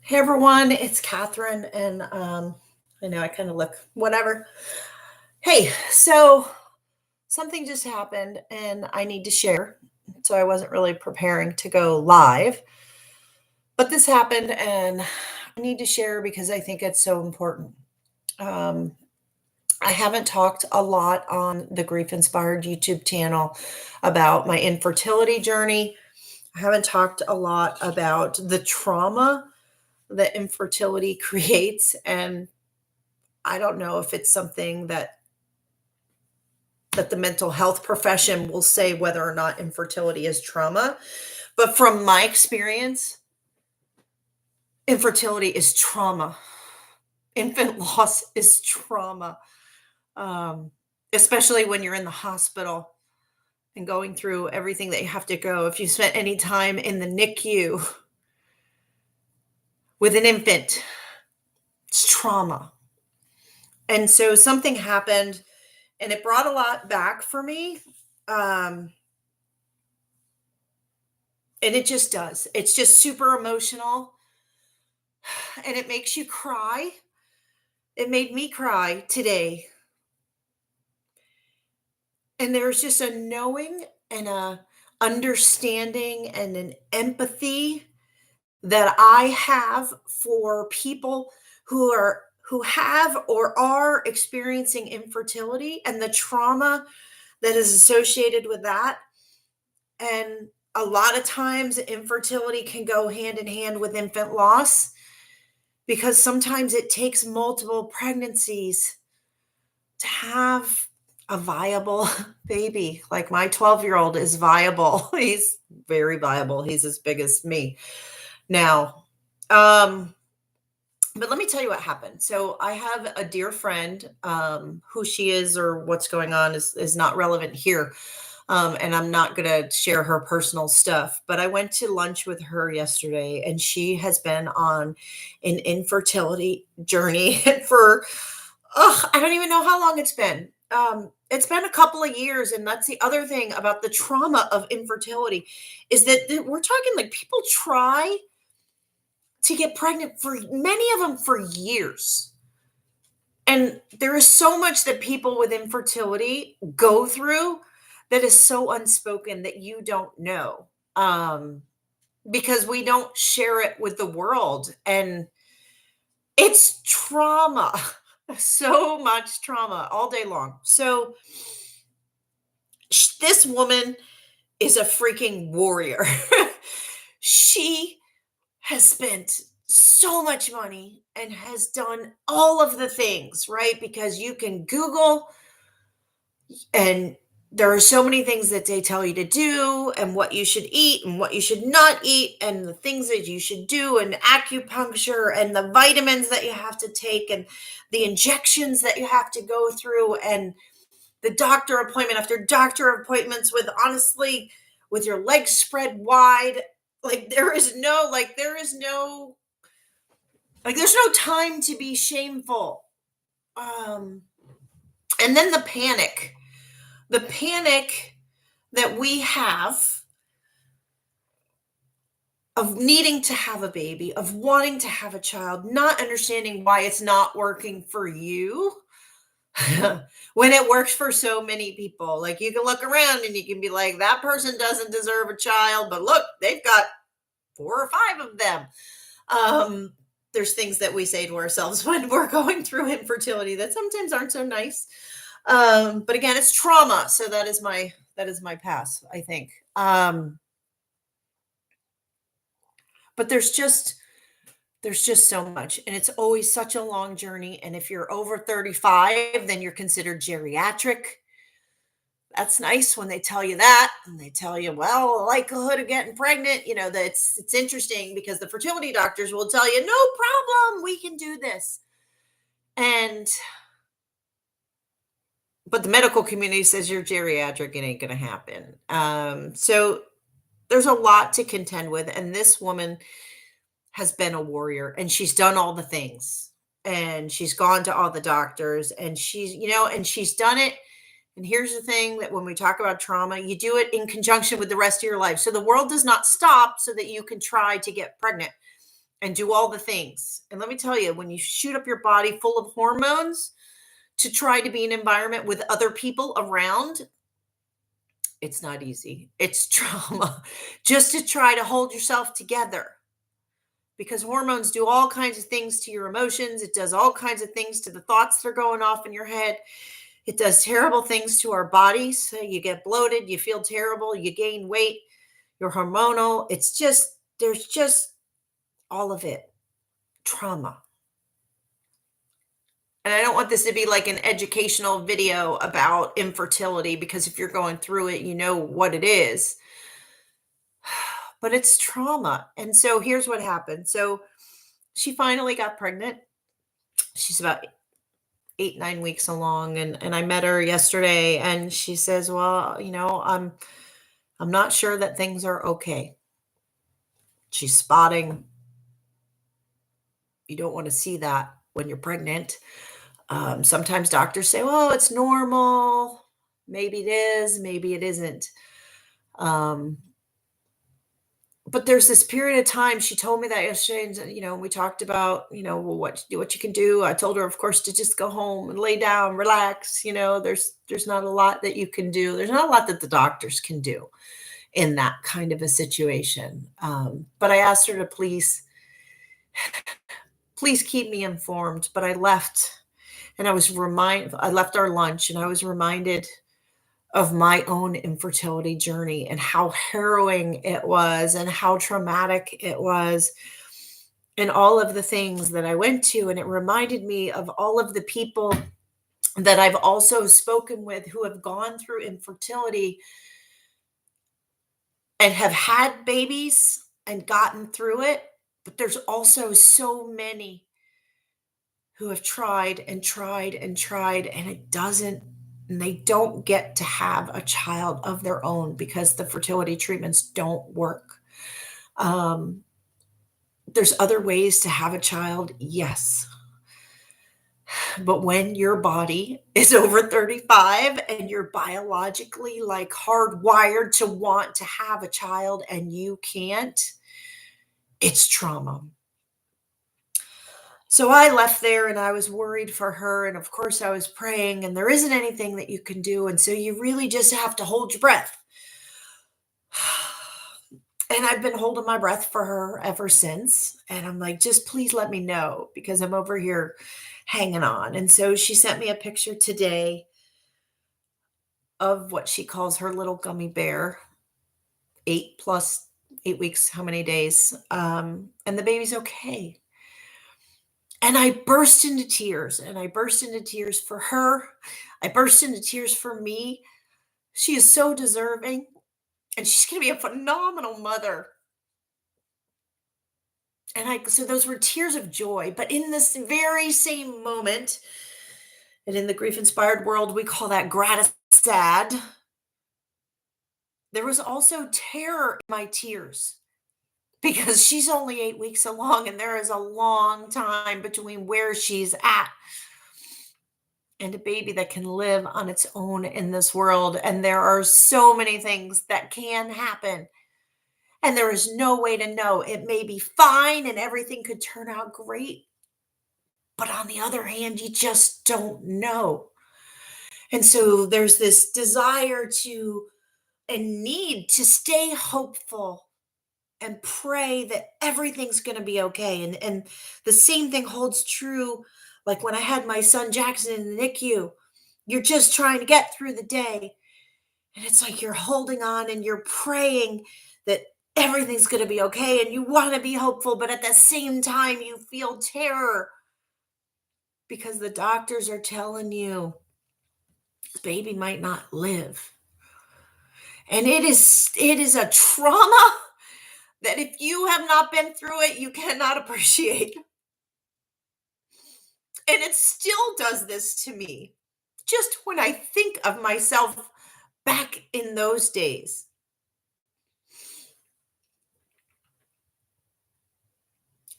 Hey everyone, it's Catherine, and I know I kind of look whatever. Hey, so something just happened, and I need to share. So I wasn't really preparing to go live, but this happened, and I need to share because I think it's so important. Um, I haven't talked a lot on the Grief Inspired YouTube channel about my infertility journey. I haven't talked a lot about the trauma that infertility creates, and I don't know if it's something that the mental health profession will say whether or not infertility is trauma, but from my experience, infertility is trauma. Infant loss is trauma, um, especially when you're in the hospital and going through everything that you have to go. If you spent any time in the NICU with an infant, it's trauma. And so something happened and it brought a lot back for me. Um, and it just does. It's just super emotional and it makes you cry. It made me cry today. And there's just a knowing and a understanding and an empathy that I have for people who have or are experiencing infertility and the trauma that is associated with that. And a lot of times infertility can go hand in hand with infant loss because sometimes it takes multiple pregnancies to have a viable baby. Like my 12-year-old is viable. He's very viable. He's as big as me now. But let me tell you what happened. So I have a dear friend, who she is or what's going on is not relevant here. And I'm not going to share her personal stuff, but I went to lunch with her yesterday and she has been on an infertility journey for, I don't even know how long it's been. It's been a couple of years. And that's the other thing about the trauma of infertility is that we're talking like people try to get pregnant for many of them for years. And there is so much that people with infertility go through that is so unspoken that you don't know, because we don't share it with the world. And it's trauma, so much trauma all day long. So this woman is a freaking warrior. She has spent so much money and has done all of the things, right? Because you can Google and there are so many things that they tell you to do and what you should eat and what you should not eat and the things that you should do and acupuncture and the vitamins that you have to take and the injections that you have to go through and the doctor appointment after doctor appointments with honestly with your legs spread wide. Like there's no time to be shameful. Um, and then the panic that we have of needing to have a baby, of wanting to have a child, not understanding why it's not working for you when it works for so many people. Like you can look around and you can be like, that person doesn't deserve a child, but look, they've got 4 or 5 of them. There's things that we say to ourselves when we're going through infertility that sometimes aren't so nice. But again, it's trauma. So that is my pass, I think. But there's just so much and it's always such a long journey. And if you're over 35, then you're considered geriatric. That's nice when they tell you that and they tell you, well, the likelihood of getting pregnant, that's it's interesting because the fertility doctors will tell you, no problem, we can do this. And but the medical community says you're geriatric, it ain't gonna happen. So there's a lot to contend with, and this woman has been a warrior and she's done all the things and she's gone to all the doctors and she's done it. And here's the thing that when we talk about trauma, you do it in conjunction with the rest of your life. So the world does not stop so that you can try to get pregnant. and do all the things. And let me tell you, when you shoot up your body full of hormones to try to be in an environment with other people around, it's not easy. It's trauma just to try to hold yourself together, because hormones do all kinds of things to your emotions. It does all kinds of things to the thoughts that are going off in your head. It does terrible things to our bodies. So you get bloated, you feel terrible, you gain weight, you're hormonal. It's just, there's just all of it trauma. And I don't want this to be like an educational video about infertility, because if you're going through it, you know what it is. But it's trauma. And so here's what happened. So she finally got pregnant. She's about 8, 9 weeks along, and I met her yesterday, and she says, "Well, I'm not sure that things are okay." She's spotting. You don't want to see that when you're pregnant. Sometimes doctors say, "Well, it's normal. Maybe it is, maybe it isn't." Um, but there's this period of time. She told me that yesterday, and we talked about, well, what you can do. I told her, of course, to just go home and lay down, relax. There's not a lot that you can do. There's not a lot that the doctors can do in that kind of a situation. But I asked her to please keep me informed. But I left, and I left our lunch, and I was reminded of my own infertility journey and how harrowing it was and how traumatic it was, and all of the things that I went to. And it reminded me of all of the people that I've also spoken with who have gone through infertility and have had babies and gotten through it. But there's also so many who have tried and tried and tried, and and they don't get to have a child of their own because the fertility treatments don't work. Um, there's other ways to have a child, yes. But when your body is over 35 and you're biologically like hardwired to want to have a child and you can't, it's trauma. So I left there, and I was worried for her. And of course, I was praying, and there isn't anything that you can do. And so you really just have to hold your breath. And I've been holding my breath for her ever since. And I'm like, just please let me know, because I'm over here hanging on. And so she sent me a picture today of what she calls her little gummy bear, 8 weeks, how many days? And the baby's okay. And I burst into tears, and I burst into tears for her. I burst into tears for me. She is so deserving, and she's going to be a phenomenal mother. So those were tears of joy. But in this very same moment, and in the grief inspired world, we call that sad. There was also terror in my tears, because she's only 8 weeks along, and there is a long time between where she's at and a baby that can live on its own in this world. And there are so many things that can happen, and there is no way to know. It may be fine and everything could turn out great, but on the other hand, you just don't know. And so there's this desire to and need to stay hopeful and pray that everything's going to be okay. And the same thing holds true, like when I had my son Jackson in the NICU. You're just trying to get through the day, and it's like you're holding on and you're praying that everything's going to be okay, and you want to be hopeful, but at the same time you feel terror because the doctors are telling you the baby might not live. And it is a trauma that if you have not been through it, you cannot appreciate. And it still does this to me, just when I think of myself back in those days.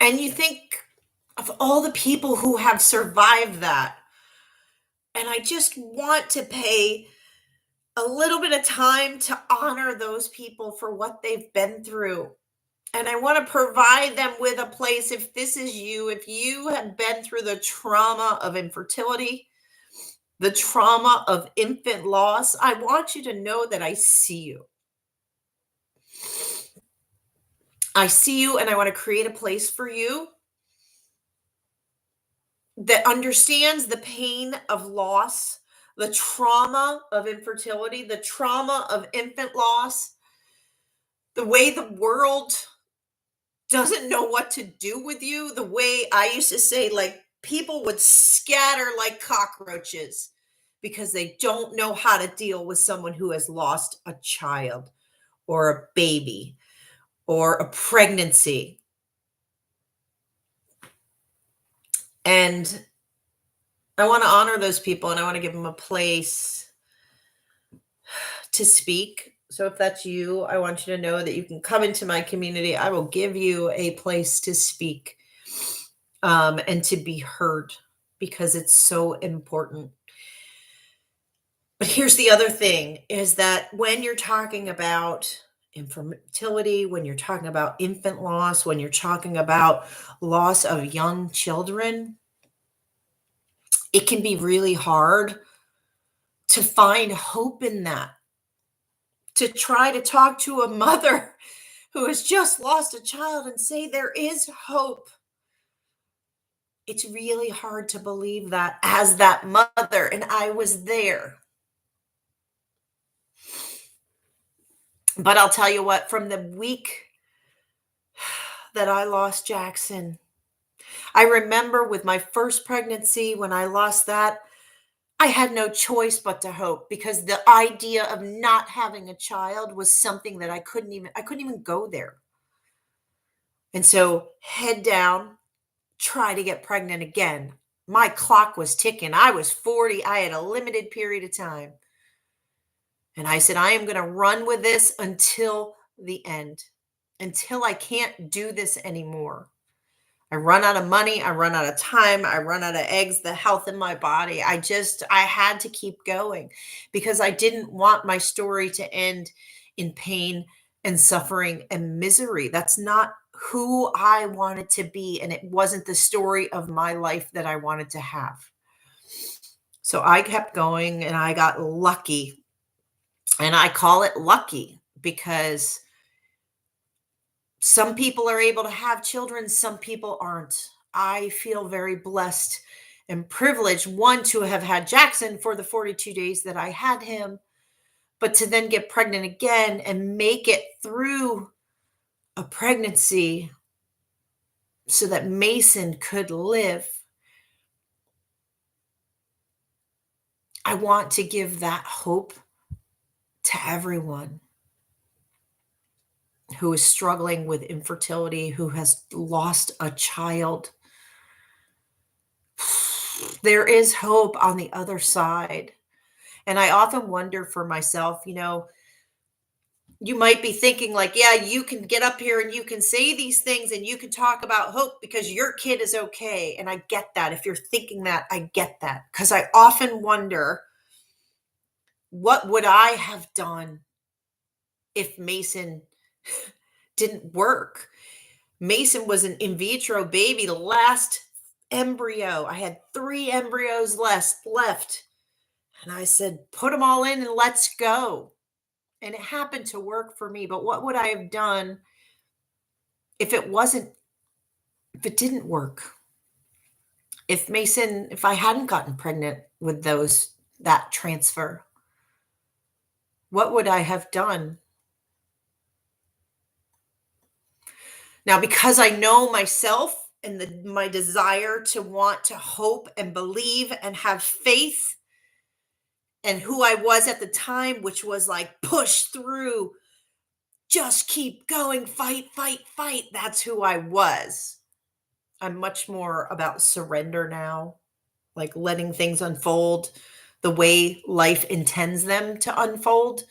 And you think of all the people who have survived that. And I just want to pay a little bit of time to honor those people for what they've been through. And I want to provide them with a place. If this is you, if you have been through the trauma of infertility, the trauma of infant loss, I want you to know that I see you. I see you, and I want to create a place for you that understands the pain of loss, the trauma of infertility, the trauma of infant loss, the way the world doesn't know what to do with you, the way I used to say, like, people would scatter like cockroaches because they don't know how to deal with someone who has lost a child or a baby or a pregnancy. And I want to honor those people, and I want to give them a place to speak. So if that's you, I want you to know that you can come into my community. I will give you a place to speak, and to be heard, because it's so important. But here's the other thing, is that when you're talking about infertility, when you're talking about infant loss, when you're talking about loss of young children, it can be really hard to find hope in that. To try to talk to a mother who has just lost a child and say there is hope. It's really hard to believe that as that mother, and I was there. But I'll tell you what, from the week that I lost Jackson, I remember with my first pregnancy, when I lost that, I had no choice but to hope, because the idea of not having a child was something that I couldn't even go there. And so head down, try to get pregnant again. My clock was ticking. I was 40. I had a limited period of time. And I said, I am going to run with this until the end, until I can't do this anymore. I run out of money. I run out of time. I run out of eggs, the health in my body. I had to keep going, because I didn't want my story to end in pain and suffering and misery. That's not who I wanted to be. And it wasn't the story of my life that I wanted to have. So I kept going, and I got lucky. And I call it lucky because some people are able to have children, some people aren't. I feel very blessed and privileged, one, to have had Jackson for the 42 days that I had him, but to then get pregnant again and make it through a pregnancy so that Mason could live. I want to give that hope to everyone who is struggling with infertility, who has lost a child. There is hope on the other side. And I often wonder for myself, you might be thinking, like, yeah, you can get up here and you can say these things and you can talk about hope because your kid is okay. And I get that. If you're thinking that, I get that. Because I often wonder, what would I have done if Mason didn't work? Mason was an in vitro baby, the last embryo. I had 3 embryos left. And I said, put them all in and let's go. And it happened to work for me. But what would I have done if it didn't work? If I hadn't gotten pregnant with that transfer, what would I have done? Now, because I know myself and my desire to want to hope and believe and have faith, and who I was at the time, which was like, push through, just keep going, fight, fight, fight. That's who I was. I'm much more about surrender now, like letting things unfold the way life intends them to unfold.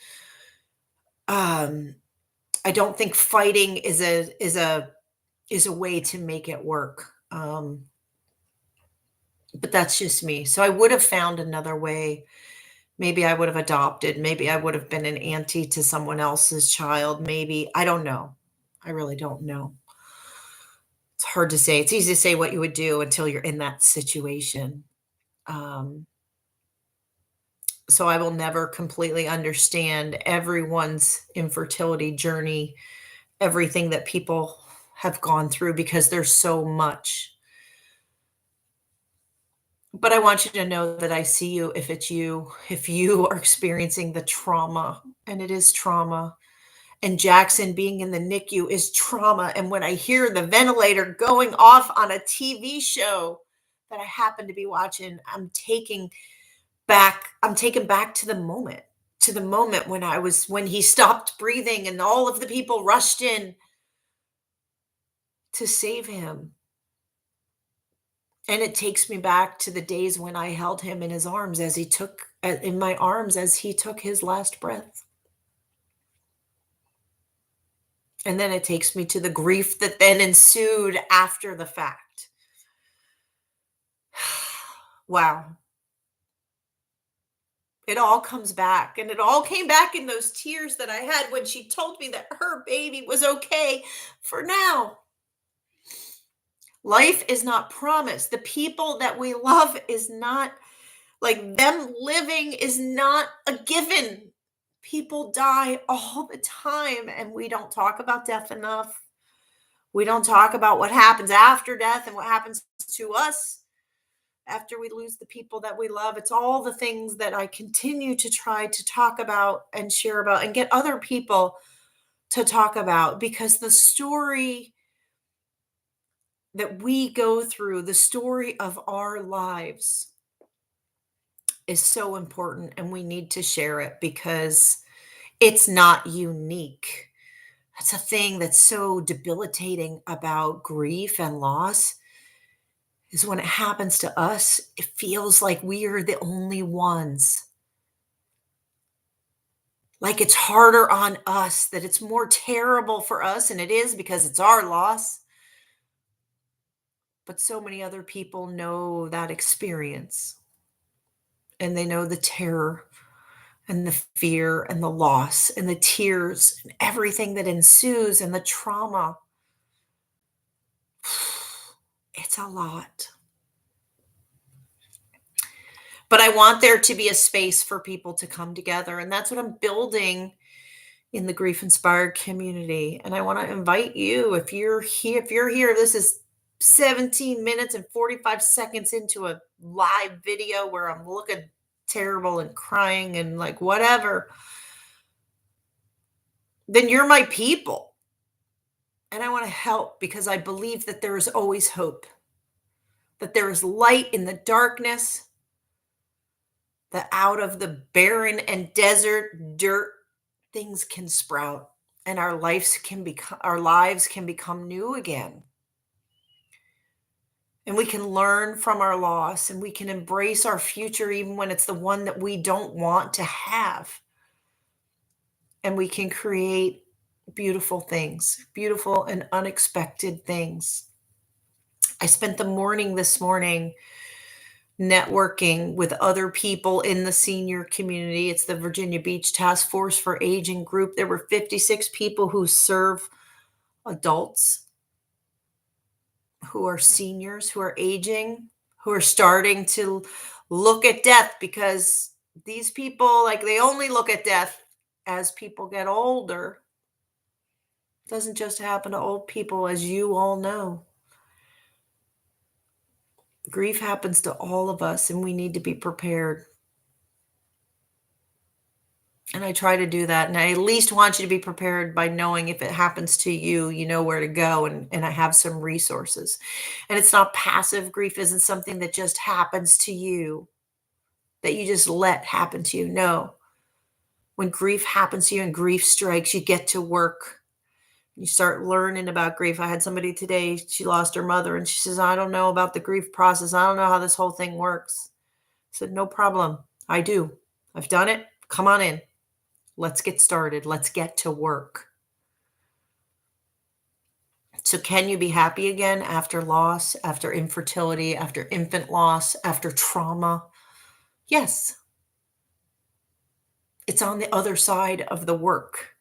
I don't think fighting is a way to make it work. But that's just me. So I would have found another way. Maybe I would have adopted. Maybe I would have been an auntie to someone else's child. Maybe, I don't know. I really don't know. It's hard to say. It's easy to say what you would do until you're in that situation. Um, so I will never completely understand everyone's infertility journey, everything that people have gone through because there's so much. But I want you to know that I see you if it's you, if you are experiencing the trauma, and it is trauma. And Jackson being in the NICU is trauma. And when I hear the ventilator going off on a TV show that I happen to be watching, I'm taken back to the moment when he stopped breathing and all of the people rushed in to save him. And it takes me back to the days when I held him in his arms as he took in my arms as he took his last breath. And then it takes me to the grief that then ensued after the fact. Wow. It all comes back, and it all came back in those tears that I had when she told me that her baby was okay for now. Life is not promised. The people that we love is not like them living is not a given. People die all the time, and we don't talk about death enough. We don't talk about what happens after death and what happens to us after we lose the people that we love. It's all the things that I continue to try to talk about and share about and get other people to talk about, because the story that we go through, the story of our lives, is so important, and we need to share it because it's not unique. That's a thing that's so debilitating about grief and loss, is when it happens to us, it feels like we are the only ones. Like it's harder on us, that it's more terrible for us, and it is because it's our loss. But so many other people know that experience, and they know the terror and the fear and the loss and the tears and everything that ensues and the trauma. It's a lot. But I want there to be a space for people to come together. And that's what I'm building in the grief inspired community. And I want to invite you, if you're here, this is 17 minutes and 45 seconds into a live video where I'm looking terrible and crying and like whatever, then you're my people. And I want to help because I believe that there is always hope, that there is light in the darkness, that out of the barren and desert dirt, things can sprout and our lives can become new again. And we can learn from our loss, and we can embrace our future even when it's the one that we don't want to have. And we can create beautiful things, beautiful and unexpected things. I spent the morning this morning networking with other people in the senior community. It's the Virginia Beach Task Force for Aging group. There were 56 people who serve adults who are seniors, who are aging, who are starting to look at death, because these people, like, they only look at death as people get older. It doesn't just happen to old people, as you all know. Grief happens to all of us, and we need to be prepared. And I try to do that. And I at least want you to be prepared by knowing if it happens to you, you know where to go. And I have some resources. And it's not passive. Grief isn't something that just happens to you, that you just let happen to you. No. When grief happens to you and grief strikes, you get to work. You start learning about grief. I had somebody today, she lost her mother, and she says, I don't know about the grief process. I don't know how this whole thing works. I said, no problem. I do. I've done it. Come on in. Let's get started. Let's get to work. So can you be happy again after loss, after infertility, after infant loss, after trauma? Yes. It's on the other side of the work.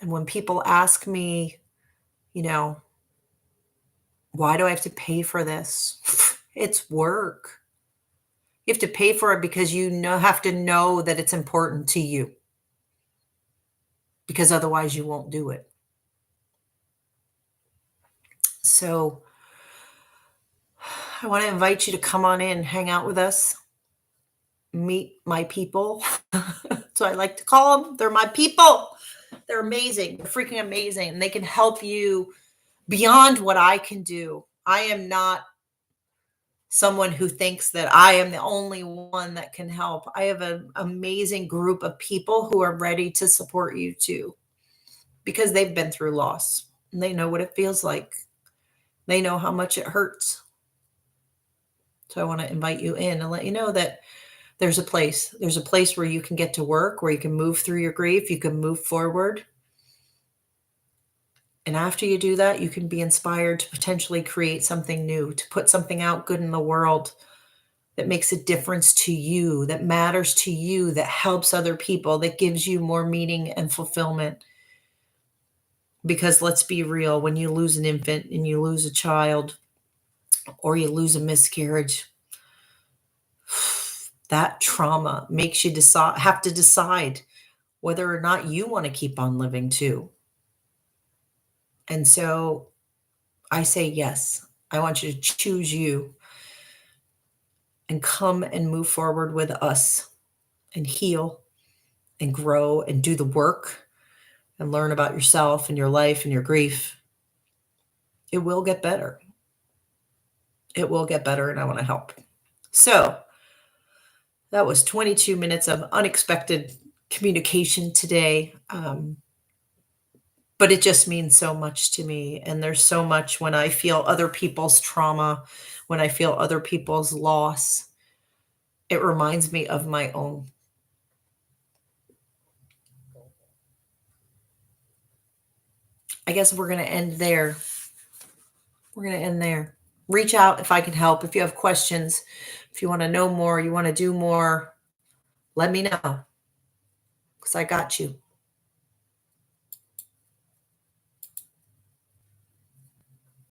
And when people ask me, you know, why do I have to pay for this? It's work. You have to pay for it because have to know that it's important to you, because otherwise you won't do it. So I want to invite you to come on in, hang out with us, meet my people. So I like to call them. They're my people. They're amazing. They're freaking amazing. And they can help you beyond what I can do. I am not someone who thinks that I am the only one that can help. I have an amazing group of people who are ready to support you too, because they've been through loss and they know what it feels like. They know how much it hurts. So I want to invite you in and let you know that there's a place. There's a place where you can get to work, where you can move through your grief, you can move forward. And after you do that, you can be inspired to potentially create something new, to put something out good in the world that makes a difference to you, that matters to you, that helps other people, that gives you more meaning and fulfillment. Because let's be real, when you lose an infant and you lose a child or you lose a miscarriage, that trauma makes you have to decide whether or not you want to keep on living too. And so I say yes. I want you to choose you and come and move forward with us and heal and grow and do the work and learn about yourself and your life and your grief. It will get better. It will get better, and I want to help. So that was 22 minutes of unexpected communication today. But it just means so much to me. And there's so much when I feel other people's trauma, when I feel other people's loss, it reminds me of my own. I guess we're going to end there. We're going to end there. Reach out if I can help. If you have questions, if you want to know more, you want to do more, let me know, because I got you.